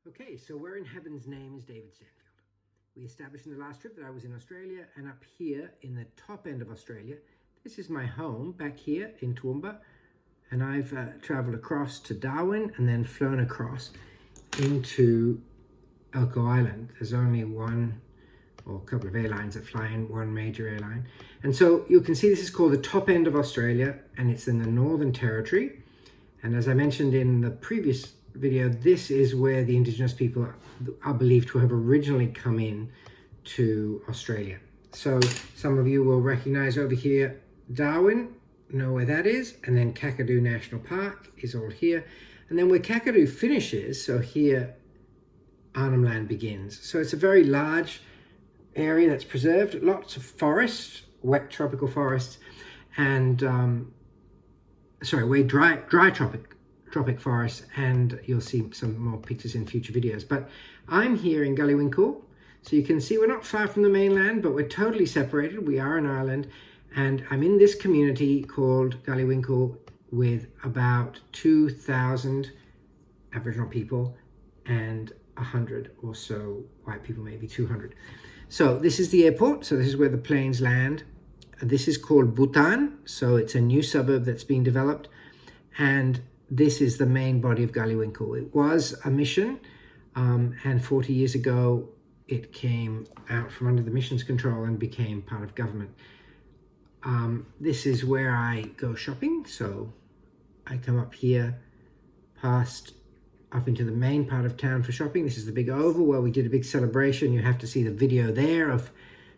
Okay, so where in heaven's name is David Stanfield? We established in the last trip that I was in Australia, and up here in the top end of Australia, this is my home back here in Toowoomba, and I've travelled across to Darwin and then flown across into Elcho Island. There's only one or a couple of airlines that fly in, one major airline. And so you can see this is called the top end of Australia, and it's in the Northern Territory. And as I mentioned in the previous video, this is where the Indigenous people are believed to have originally come in to Australia. So some of you will recognize over here Darwin, know where that is, and then Kakadu National Park is all here. And then where Kakadu finishes, so here Arnhem Land begins. So it's a very large area that's preserved, lots of forests, wet tropical forests, and dry tropic forests, and you'll see some more pictures in future videos. But I'm here in Galiwinku, so you can see we're not far from the mainland, but we're totally separated. We are an island, and I'm in this community called Galiwinku with about 2,000 Aboriginal people and 100 or so white people, maybe 200. So this is the airport, so this is where the planes land. This is called Bhutan, so it's a new suburb that's being developed, and this is the main body of Galiwinku. It was a mission, and 40 years ago it came out from under the mission's control and became part of government. This is where I go shopping, so I come up here up into the main part of town for shopping. This is the big oval where we did a big celebration. You have to see the video there of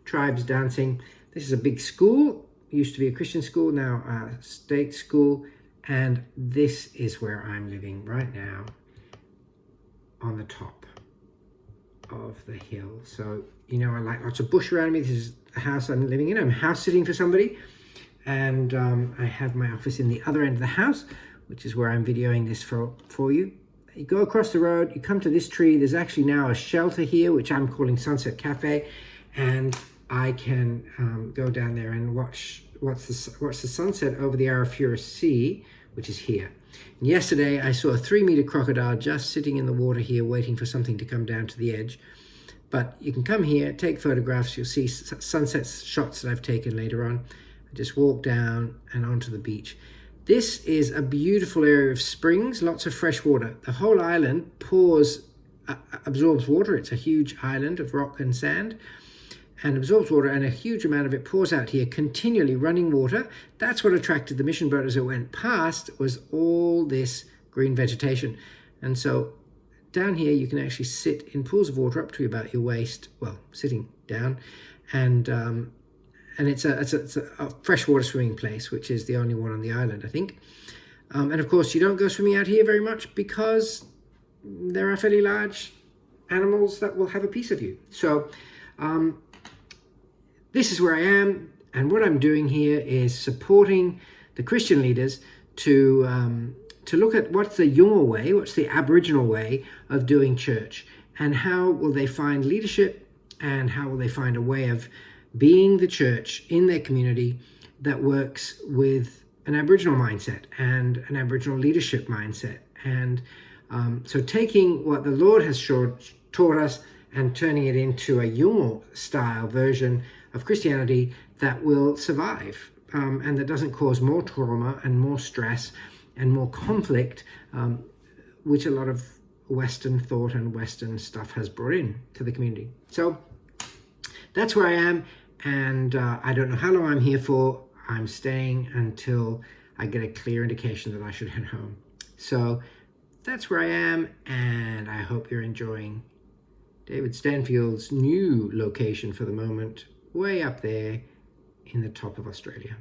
tribes dancing. This is a big school, used to be a Christian school, now a state school. And this is where I'm living right now, on the top of the hill. So, you know, I like lots of bush around me. This is the house I'm living in. I'm house sitting for somebody. And I have my office in the other end of the house, which is where I'm videoing this for you. You go across the road, you come to this tree. There's actually now a shelter here, which I'm calling Sunset Cafe. And I can go down there and watch the sunset over the Arafura Sea, which is here. And yesterday I saw a 3-meter crocodile just sitting in the water here waiting for something to come down to the edge. But you can come here, take photographs. You'll see sunset shots that I've taken later on. I just walk down and onto the beach. This is a beautiful area of springs, lots of fresh water. The whole island absorbs water. It's a huge island of rock and sand, and absorbs water, and a huge amount of it pours out here, continually running water. That's what attracted the mission boat as it went past, was all this green vegetation. And so down here you can actually sit in pools of water up to about your waist, well, sitting down, and it's a freshwater swimming place, which is the only one on the island, I think. And of course you don't go swimming out here very much because there are fairly large animals that will have a piece of you. So this is where I am, and what I'm doing here is supporting the Christian leaders to look at what's the Yunga way, what's the Aboriginal way of doing church, and how will they find leadership, and how will they find a way of being the church in their community that works with an Aboriginal mindset and an Aboriginal leadership mindset. And so taking what the Lord has taught us and turning it into a Yunga style version of Christianity that will survive and that doesn't cause more trauma and more stress and more conflict, which a lot of Western thought and Western stuff has brought in to the community. So that's where I am, and I don't know how long I'm here for. I'm staying until I get a clear indication that I should head home. So that's where I am, and I hope you're enjoying David Stanfield's new location for the moment, way up there in the top of Australia.